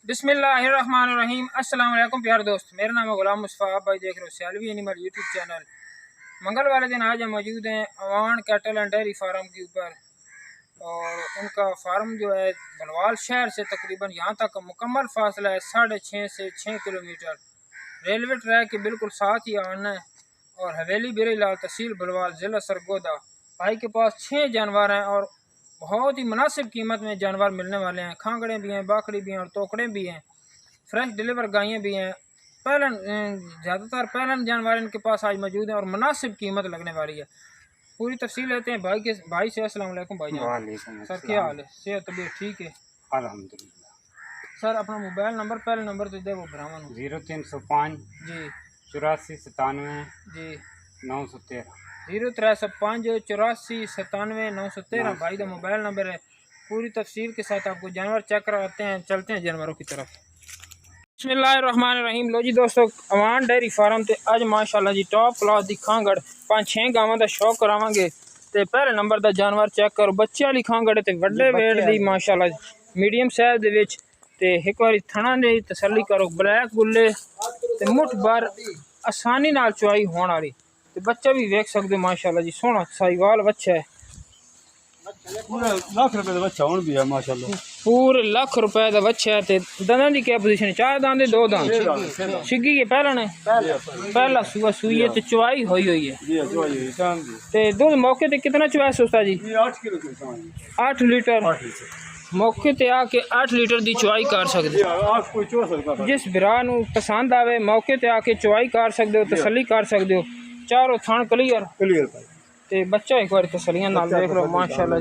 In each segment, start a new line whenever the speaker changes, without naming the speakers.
बिस्मिल्लाहिर्रहमानिर्रहीम। अस्सलाम वालेकुम प्यारे दोस्त, मेरा नाम है गुलाम मुस्तफ़ा। आप भाई देख रहे हो सियालवी एनिमल यूट्यूब चैनल। मंगल वाले दिन आज हम मौजूद हैं Awan cattle and dairy farm के ऊपर, और उनका फार्म जो है भलवाल शहर से तकरीबन यहाँ तक का मुकम्मल फासला है 6.5 से 6 किलोमीटर। रेलवे ट्रैक के बिल्कुल साथ ही आना है, और हवेली बिरीलाल तहसील भलवाल ज़िला सरगोदा। भाई के पास 6 जानवर हैं और बहुत ही मुनासिब कीमत में जानवर मिलने वाले हैं। खांगड़े भी हैं, बाकड़ी भी हैं और तोकड़े भी हैं। फ्रेश डिलीवर गायें भी हैं। पहलन ज़्यादातर पहलन जानवर इनके पास आज मौजूद हैं और मुनासिब कीमत लगने वाली है। पूरी तफसील लेते हैं भाई से। अस्सलाम वालेकुम भाई जान। सर क्या हाल है? सेहत तबीयत ठीक है?
अल्हम्दुलिल्लाह।
सर अपना मोबाइल नंबर पहले नंबर तो दे वो भरावन
0305
जी
84 97
जी
913
0305 84 97 913 भाई का मोबाइल नंबर है। पूरी तफसील के साथ आपको जानवर चेक करवाते हैं। चलते हैं जानवरों की तरफ। बिस्मिल्लाहिर्रहमानिर्रहीम। लो जी दोस्तों, अवान डेयरी फार्म ते अज माशाल्लाह जी टॉप क्लास दी खांगड़ 5-6 गावां दा शौक करावांगे। ते पहले नंबर दा जानवर चेक करो, बच्चे वाली खांगड़ ते वड्डे वेट दी माशाल्लाह मीडियम साइज दे विच। ते एक बार थणा दी तसल्ली करो, ब्लैक गुल्ले ते मुठ भर आसानी नाल चुआई होने वाली। ते बच्चा भी वेख सकते हो माशाल्लाह जी, सोहना साहिवाल बच्चा है।
लाख रुपए का बच्चा भी है माशाल्लाह,
पूरे लाख रुपए का बच्चा है। ते दंदां दी क्या पोजीशन है? 4 दांत 2 दांत छिगी के पहला ने पहला सुबह सुई है ते चुआई हुई है ते दूध मौके ते कितना चुआया सुस्ता जी?
8 किलो
8 लीटर मौके ते आके 8 लीटर दी चुआई कर सकते हो। जिस बिरा नू पसंद आवे मौके ते आके चुआई कर सकते हो, तसल्ली कर सकते हो। चारों थान क्लियर ते बच्चा एक बार तसलियां नाल देख लो माशाल्लाह।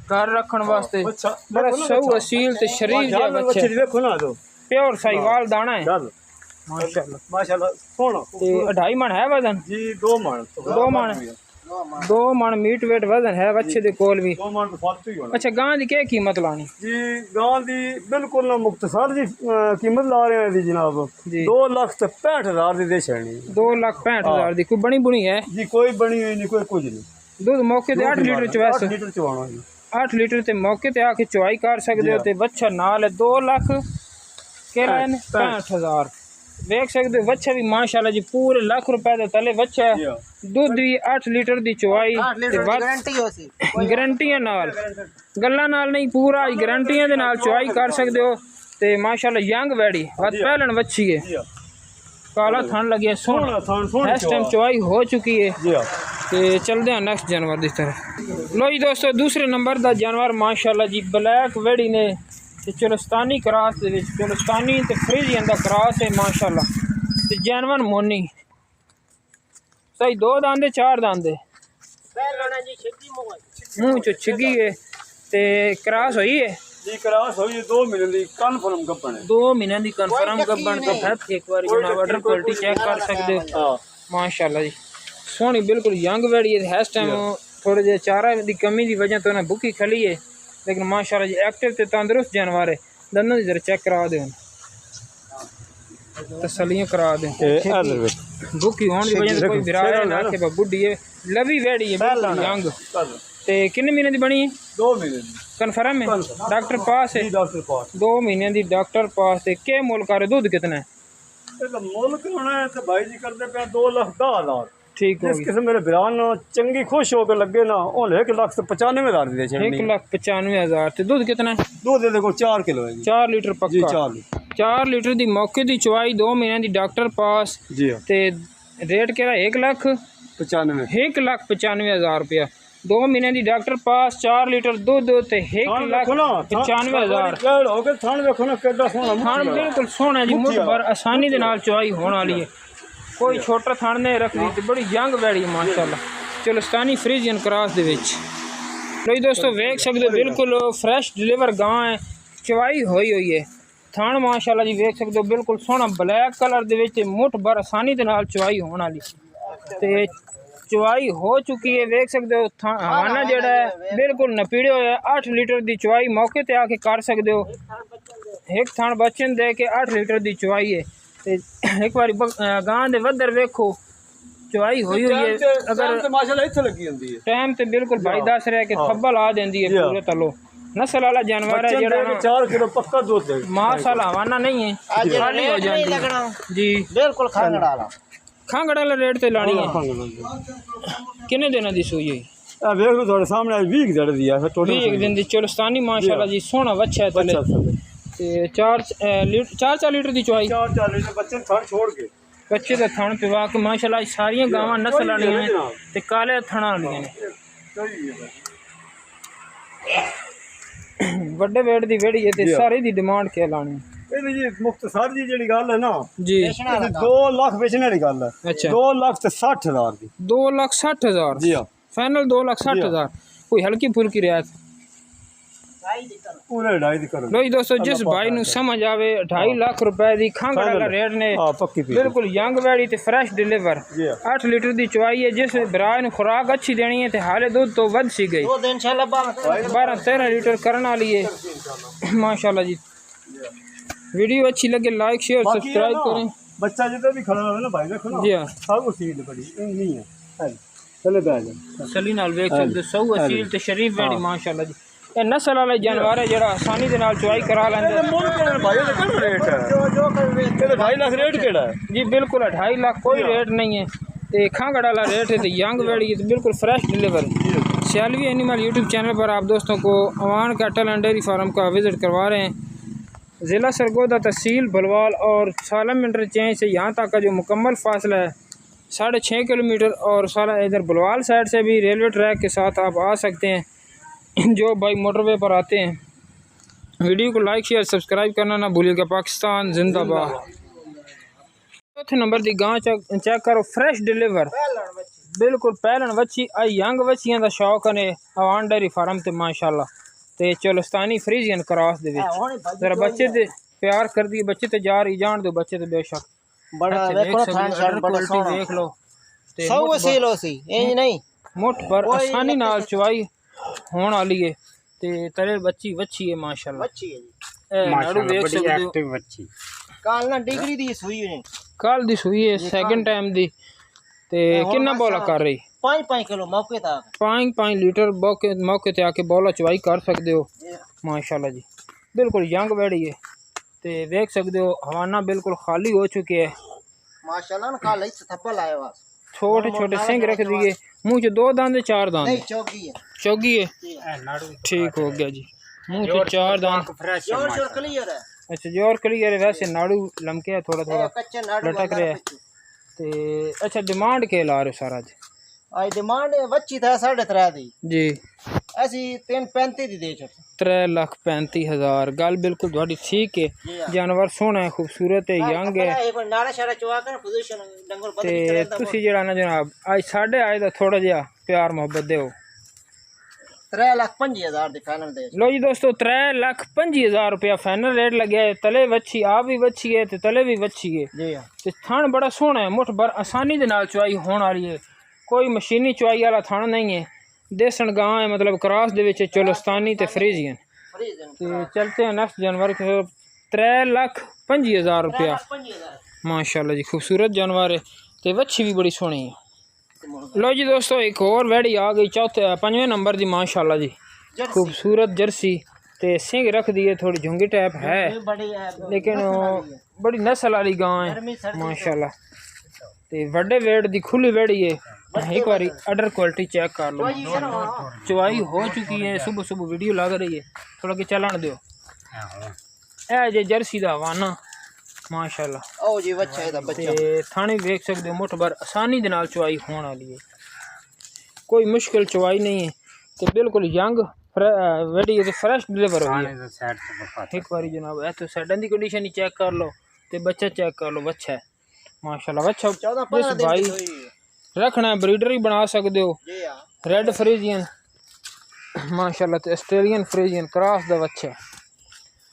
घर रखने वास्ते बड़ा सऊ असील ते शरीफ जिहा बच्चा
देखो ना, तो
प्योर साहिवाल दाना है माशाल्लाह
माशाल्लाह सोना।
ते 2.5 मन है वजन
जी, 2 मन
मीट वेट वजन है बच्चे दे कोल भी।
2 मन तो फालतू ही होना।
अच्छा, गां दी क्या कीमत लानी
जी? गां दी बिल्कुल ना मुख्तसर जी कीमत ला रहे हैं जी जनाब, 2,65,000 दी दे छड़नी।
2,65,000 दी। कोई बनी बुनी है
जी? कोई बनी हुई नहीं, कोई कुछ नहीं।
दूध मौके ते 8 लीटर चुवास
8 लीटर चवाना जी।
8 लीटर ते मौके ते आके चुवाई कर सकते हो। ते बच्चा नाल है 2 लाख केरा 65,000 देख सकते हो। बच्चा भी माशाल्लाह जी पूरे लाख रुपए का तले बच्चा है। दूध भी 8 लीटर दी चुवाई गारंटियां नाल, गल्लां नाल नहीं, पूरा गारंटियां दे नाल चुवाई कर सकते हो। ते माशाल्लाह यंग वैड़ी पहलन बच्ची है, काला थन लगे सोहना इस टाइम चुवाई हो चुकी है। ते चलते हैं नेक्स्ट जानवर की तरफ। लो जी दोस्तों, दूसरे नंबर का जानवर माशाल्लाह जी ब्लैक वेड़ी ने ते चुलस्तानी क्रॉस दे विच, चुलस्तानी ते फ्रीजियन दा क्रॉस है माशाल्लाह। ते जानवर मोनी सही 2 दांदे 4 दांदे मुँह चो छिगी है ते क्रॉस हुई है
जी। क्रॉस हुई 2 महीने दी कन्फर्म गब्बन है।
2 महीने दी कन्फर्म गब्बन तो है। एक बार जनाब वाटर क्वालिटी चेक कर सकते हो माशाल्लाह जी। सोहनी बिल्कुल यंग वेड़ी है। इस टाइम थोड़े जे चारा की कमी की वजह तो उन्हें भुखी खली है, लेकिन माशाल्लाह जी एक्टिव ते तंदुरुस्त जानवर है। दोनों की जरा चेक करा दो, तसलियां करा दो। भुखी होने की वजह से कोई बिरार ना आखे बुढ़ी है, लवी वेड़ी है बिल्कुल यंग। ते कितने महीने की बनी है?
2 महीने
कन्फर्म है? डॉक्टर पास है? 2 महीने की डॉक्टर पास है। क्या मुल कर दूध कितना है?
मुल्क होना है तो भाई जी करते पे 2,10,000।
ठीक है।
जिस किस्म मेरे बिरान चंगी खुश होकर लगे ना, उन 1,95,000 दे छड़नी।
1,95,000 ते दूध कितना है?
दूध देखो 4 किलो है जी।
4 लीटर पक्का
जी। 4
लीटर दी मौके दी चुवाई 2 महीने दी डॉक्टर पास
जी।
ते रेट केड़ा 1,95,000 1,95,000 रुपया। 2 महीने दी डॉक्टर पास 4 लीटर दूध ते 1,95,000।
थान देखो ना कितना सोहना
थान बिल्कुल सोहना जी, मुठ भर आसानी दे नाल चुवाई होने वाली है। कोई छोटा थान नहीं रख दी, बड़ी यंग वैड़ी है माशाल्लाह। चुलस्तानी फ्रीजियन क्रॉस दे विच। लो दोस्तों वेख सकते हो बिल्कुल फ्रैश डिलीवर गां है, चुवाई हुई है। थान माशाल्लाह जी वेख सकते हो बिल्कुल सोहना ब्लैक कलर दे विच, मुठ भर आसानी दे नाल चुवाई होने वाली ते चुवाई हो चुकी है। देख सकते हो हवाना जेड़ा है बिल्कुल नपीड़े होया। 8 लीटर दी चुवाई मौके ते आके कर सकते हो। एक थान बच्चन दे के 8 लीटर दी चुवाई है। ते एक बार गां दे वधर वेखो चुवाई हुई है। अगर
माशाल्लाह इत्थे लगी होंदी है
टाइम ते बिल्कुल भाई दस रहा कि थब्बा ला देंदी है पूरे तलो। नस्ल वाला जानवर है
बच्चन
जड़ा
देगा 4 किलो पक्का दूध देगा
माशाल्लाह हवाना नहीं है
आज
खाली हो
रेट नहीं
जाती
लगना
जी
बिल्कुल खांगड़ा वाला
खांगड़ वाला रेट ते लानी है किन्ने दिनों दी सूई है
ਆ ਵੇਖ ਲਓ ਤੁਹਾਡੇ ਸਾਹਮਣੇ ਅੱਜ 20 ਜੜ ਦੀ ਆ ਫਿਰ ਟੋਟਲ
20 दिन दी चोलस्तानी माशाल्लाह जी सोना बच्चा है तले ते 4 लीटर दी चवाई
4 लीटर बच्चन थड़ छोड़ के
बच्चे दा थण पिवा के माशाल्लाह सारियां गावां नस्ल वालियां ने ते काले थणा वालियां ने ਵੱਡੇ ਵੇਟ ਦੀ ਵੇੜੀ ਹੈ ਤੇ ਸਾਰੇ ਦੀ ਡਿਮਾਂਡ ਕੀ ਲਾਣੀ
ਇਹਦੀ ਜੀ ਮੁਖਤਸਰ ਦੀ ਜਿਹੜੀ ਗੱਲ ਹੈ ਨਾ
ਜੀ
2 ਲੱਖ ਵੇਚਣ ਵਾਲੀ ਗੱਲ ਹੈ
ਅੱਛਾ
2 ਲੱਖ ਤੇ 60000 ਦੀ
2,60,000
ਜੀ ਹਾਂ
फाइनल 2,60,000 कोई हल्की फुल्की रियायत
ਪੂਰੇ 2.5 ਦੀ ਕਰੋ
लो जी दोस्तों जिस भाई नु समझ आवे 2.5 लाख रुपए दी खांगड़ वाला रेट ने
ਹਾਂ ਪੱਕੀ ਪੀ
बिल्कुल यंग वैड़ी ते फ्रेश डिलीवर
जी
8 लीटर दी चवाई है जिस भरा नु खुराक अच्छी देनी है ते हाले दूध तो वध सी गई
2 दिन इंशाल्लाह
12-13 लीटर करने वाली है माशाल्लाह जी वीडियो अच्छी लगे लाइक शेयर सब्सक्राइब करें
बच्चा जितना भी खड़ा रहे ना भाई देखो ना
जी हाँ
सब सील पड़ी नहीं है चले बैठ जा
सली नाल वेख सकदे सौ असील ते शरीफ वेड़ी माशाल्लाह जी ਇਹ ਨਸਲ ਵਾਲੇ ਜਾਨਵਰ ਹੈ ਜਿਹੜਾ ਆਸਾਨੀ ਦੇ ਨਾਲ ਚੁਆਈ ਕਰਾ ਲੈਂਦੇ
भाई का कितना रेट है ये 2.5 लाख रेट केड़ा है
जी बिल्कुल 2.5 लाख कोई रेट नहीं है तो खांगड़ वाला रेट है तो यंग वेड़ी है तो बिल्कुल fresh deliver Sialvi animal YouTube channel पर आप दोस्तों को Awan cattle and dairy farm का विज़िट करवा रहे हैं ज़िला सरगोदा तहसील भलवाल और सालम इंटरचेंज से यहाँ तक का जो मुकम्मल फासला है 6.5 किलोमीटर और साला इधर भलवाल साइड से भी रेलवे ट्रैक के साथ आप आ सकते हैं जो भाई मोटरवे पर आते हैं वीडियो को लाइक शेयर सब्सक्राइब करना ना भूलिएगा पाकिस्तान जिंदाबाद चौथे नंबर की गां चेक करो फ्रेश डिलीवर बिल्कुल पहलन वच्छी आई यंग वच्छियां दा शौक ने अवान डेयरी फार्म ते माशाल्लाह ते चोलस्तानी फ्रीजियन क्रॉस दे विच जरा बच्चे ते प्यार कर दिए बच्चे ते जा रही जान दो बच्चे ते बेशक
बड़ा देखो थान शान बड़ा सोना
देख लो ते
100 वसीलो सी इंज नहीं
मुठ पर आसानी नाल चवाई होने वाली है ते तले बच्ची वच्छी है माशाल्लाह
अच्छी है जी
ए नाड़ू
माशाल्लाह
देख
बड़ी
सकते हो
एक्टिव बच्ची
काल ना डिग्री दी सुई ने
कल दी सुई है सेकंड टाइम दी ते किन्ना बोला कर रही
5 किलो मौके तक
5 लीटर मौके ते आके बोला चवाई कर सकते हो माशाल्लाह जी बिल्कुल यंग बैठी है ते देख सकते हो हवाना बिल्कुल खाली हो चुके है
माशाल्लाह ना काल इस थप्पा लाया वा
छोटे छोटे सिंग रख दिए मुंह च 2 दांत 4 दांत
नहीं चौकी है
चौगी है
नाड़ू
ठीक हो गया जी मुंह च 4 दांत
फ्रेश
जोर जोर क्लियर है
अच्छा जोर क्लियर है वैसे नाड़ू लमके है थोड़ा थोड़ा
कच्चे नाड़ू
लटक रहा है ते अच्छा डिमांड के ला रहे हो सारा जी
आज डिमांड वच्ची था 3.5 दी
जी
ਅਸੀਂ 3.35 ਦੀ ਦੇ ਛੱਡ
3,35,000 गल बिल्कुल थोड़ी ठीक है जानवर सोहना है खूबसूरत है यंग है
ਇਹ ਕੋਈ ਨਾੜਾ ਸ਼ਾੜਾ ਚਵਾ ਕੇ ਪੋਜੀਸ਼ਨ ਡੰਗਰ ਬਦਲ
ਤੇ
ਚੱਲਦਾ
ਤੁਸੀਂ ਜਿਹੜਾ ਨਾ ਜਨਾਬ ਅੱਜ ਸਾਡੇ ਆਏ ਦਾ ਥੋੜਾ ਜਿਹਾ ਪਿਆਰ ਮੁਹੱਬਤ ਦਿਓ
3,05,000 ਦੀ ਫਾਈਨਲ ਦੇ
लो जी दोस्तों 3,05,000 रुपया फाइनल रेट लगे है तले वच्छी आ भी वच्छी है ते तले भी वच्छी है
ਜੀ ਹਾਂ
ते थण बड़ा सोहना है मुठ भर आसानी दे नाल चवाई होने वाली है कोई मशीनी चवाई वाला थण नहीं है देसन गां है मतलब क्रॉस दे विच चोलस्तानी ते फ्रीजियन
ਫਰੀਜ਼ਨ
ते चलते हैं नेक्स्ट जानवर की तरफ 3,05,000 रुपया
5,000
माशाल्लाह जी खूबसूरत जानवर है ते वच्छी भी बड़ी सोहनी है लो जी दोस्तों एक और वैड़ी आ गई चौथे 5वें नंबर की माशाल्लाह जी खूबसूरत जर्सी ते सिंग रख दिए थोड़ी झुंगी टाइप है
बड़ी है
लेकिन बड़ी नस्ल वाली गां है माशाल्लाह ते वड्डे वेट दी खुली वेड़ी है एक बार अडर क्वालिटी चेक कर लो चवाई हो चुकी है सुबह सुबह वीडियो लग रही है थोड़ा के चलन दो ए जे जर्सी दा हवाना माशाल्लाह
ओ जी बच्चा है बच्चा
ते थाने वेख सकते हो मुठ भर आसानी दे नाल चवाई होने वाली है कोई मुश्किल चवाई नहीं है ते बिल्कुल यंग वेडी है फ्रेश डिलीवर हो गई है
साइड से बफा
एक बार जनाब ए तो साइडन दी कंडीशन ही चेक कर लो ते बच्चा चेक कर लो बच्चा है माशाल्लाह बच्चा
14-15
जिस
दिन
भाई
की हुई
रखना है ब्रीडर ही बना सकते हो
जी हां
रेड फ्रीजियन माशाल्लाह ते ऑस्ट्रेलियन फ्रीजियन क्रॉस दा बच्चा है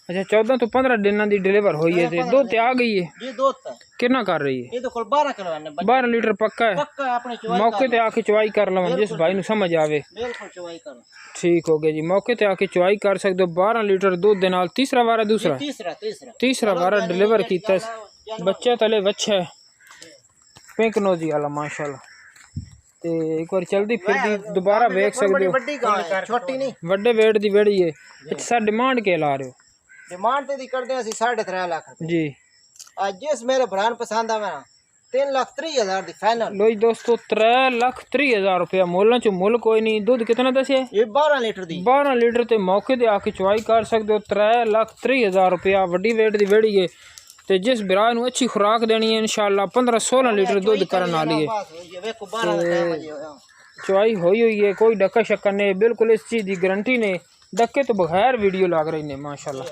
अच्छा 14 तो 15 दिन की डिलीवर हुई है ते दो ते आ गई है
जी दो है
कितना कर रही है
ये तो कुल 12 किलो ने
12 लीटर पक्का है
पक्का अपने चवाई
मौके ते आके चवाई कर लवां जिस भाई नु समझ आवे
बिल्कुल चवाई कर
ठीक हो गया जी मौके ते आके चवाई कर सकते हो 12 लीटर दूध दे नाल तीसरा वारा दूसरा तीसरा वारा डिलीवर कीता बच्चा तले बच्चा है पिंक नोजी वाला माशाल्लाह ਤੇ ਇੱਕ ਵਾਰ ਚਲਦੀ ਫਿਰਦੀ ਦੁਬਾਰਾ ਵੇਖ ਸਕਦੇ ਹੋ
बड़ी गाय है छोटी नहीं
ਵੱਡੇ weight ਦੀ ਵੇੜੀ ਹੈ ਅੱਛਾ ਸਰ ਡਿਮਾਂਡ ਕੇ ਲਾ ਰਹੇ ਹੋ
डिमांड ते दी करदे ਅਸੀਂ 3.5 ਲੱਖ ਰੁਪਏ
ਜੀ
ਅੱਜ ਜਿਸ ਮੇਰੇ ਭਰਾ ਨੂੰ ਪਸੰਦ ਆਵੇ ਨਾ 3,30,000 ਦੀ ਫਾਈਨਲ
ਲੋ ਜੀ ਦੋਸਤੋ 3,30,000 रुपया ਮੁੱਲਾਂ ਚ ਮੁੱਲ ਕੋਈ ਨਹੀਂ ਦੁੱਧ ਕਿਤਨਾ ਦੱਸਿਆ
ਇਹ 12 ਲੀਟਰ ਦੀ
12 ਲੀਟਰ ਤੇ ਮੌਕੇ ਤੇ ਆ ਕੇ ਚੁਆਈ ਕਰ ਸਕਦੇ ਹੋ 3,30,000 रुपया ਵੱਡੀ weight ਦੀ ਵੇੜੀ ਹੈ ਤੇ ਜਿਸ ਭਰਾ ਨੂੰ ਅੱਛੀ ਖੁਰਾਕ ਦੇਣੀ ਹੈ ਇਨਸ਼ਾਅੱਲਾ 15-16 ਲੀਟਰ ਦੁੱਧ ਕਰਨ ਵਾਲੀ ਹੈ
ਇਹ ਵੇਖੋ 12 ਦਾ ਟਾਈਮ ਵਜੇ ਹੋਇਆ
ਚੁਆਈ ਹੋਈ ਹੈ ਕੋਈ ਡੱਕਾ ਸ਼ੱਕਾ ਨਹੀਂ ਬਿल्कुल इस चीज़ की गारंटी ने डक्के तो बगैर वीडियो लाग रही ने माशाल्लाह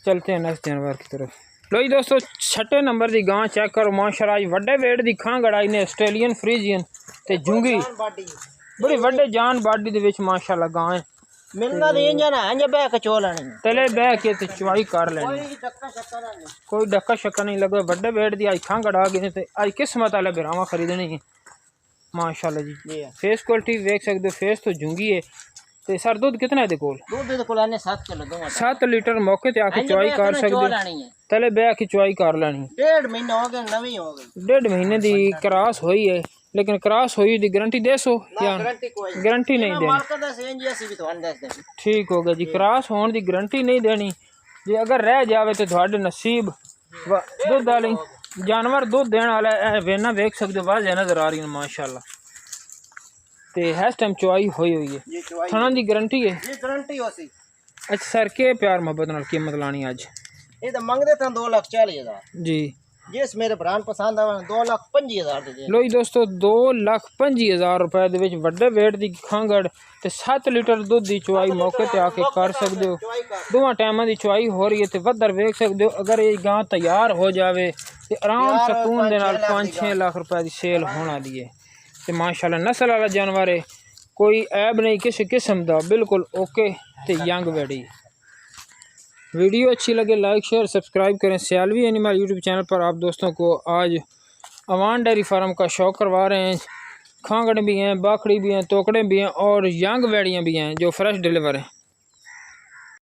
चलते हैं नेक्स्ट जानवर की तरफ लो जी दोस्तों 6 नंबर की गां चेक करो माशाल्लाह आज वड्डे वेट की खां गड़ाई ने आस्ट्रेलियन फ्रीजियन ते जूंगी
ਬਾਡੀ
बड़ी वड्डे जान बाडी दे विच माशाल्लाह गां है
ਮਿਲਣਾ ਨਹੀਂ ਜਾਣਾ ਇੰਜ ਬੈ ਕੇ ਚੋ ਲੈਣੀ
तले बह के ते चुआई कर लेनी
ਕੋਈ ਟੱਕਾ ਸ਼ੱਕਾ ਨਹੀਂ
कोई डक्का शक्का नहीं लगे वड्डे वेट की आज खां गड़ा गए ते आज किस्मत वाले बिरावा खरीदनी है माशाल्लाह जी
ਜੀ
फेस क्वालिटी देख सकते हो फेस तो जूंगी है ते सर दूध कितना है कोल
ਦੁੱਧ ਦੇ ਕੋਲ ਆਨੇ 7 ਕਿਲੋ ਦੋਵਾਂ
7 लीटर मौके ते आके चुआई कर सकते हो
ਲੈਣੀ ਹੈ
तले बह के चुआई कर लेनी
1.5 ਮਹੀਨਾ ਹੋ ਗਿਆ ਨਵੀਂ ਹੋ ਗਈ
1.5 महीने की क्रॉस हुई है लेकिन क्रॉस हुई दी गारंटी दे सो या
ਗਾਰੰਟੀ ਕੋਈ
गारंटी नहीं देनी
ਮਾਲਕ ਦਾ ਸੇਂਜ ਅਸੀਂ ਵੀ ਤੁਹਾਨੂੰ ਦੱਸ ਦੇ
ठीक हो गया जी क्रॉस होने की गारंटी नहीं देनी जे अगर रह जावे तो थोड़े नसीब दुध वाली जानवर दुध देने वाला वेना देख सकते हो वाज़ नजर आ रही है माशाल्लाह ते हैस टाइम चुआई हुई है
ਇਹ ਚਵਾਈ
थाना की गारंटी है
ਇਹ ਗਾਰੰਟੀ ਹੋਸੀ
अच्छा सर के प्यार मोहब्बत नाल कीमत लानी अज
ਇਹ ਤਾਂ ਮੰਗਦੇ ਤਾਂ 2,40,000
जी
ਜਿਸ ਮੇਰੇ ਭਰਾ ਨੂੰ ਪਸੰਦ ਆਵੇ 2,25,000 ਦੇ ਦੇ
लो जी दोस्तों 2,25,000 रुपए दे विच वड्डे वेट दी खांगड़ ते 7 लीटर दुध दी चुआई मौके ते आके कर सकते हो
ਚਵਾਈ ਕਰ
दोवां टाइमां दी चुआई हो रही है ते वधर वेख सकते हो अगर ये गां तैयार हो जावे ते आराम सकून दे नाल 5-6 लाख रुपए दी सेल होने वाली है ते माशाल्लाह नस्ल वाला जानवर है कोई ऐब नहीं किसी किस्म दा बिल्कुल ओके ते यंग वेड़ी वीडियो अच्छी लगे लाइक शेयर सब्सक्राइब करें सियालवी एनिमल यूट्यूब चैनल पर आप दोस्तों को आज अवान डेयरी फार्म का शौक करवा रहे हैं खांगड़ भी हैं बाखड़ी भी हैं तोकड़े भी हैं और यंग वेड़ियाँ भी हैं जो फ्रेश डिलीवर हैं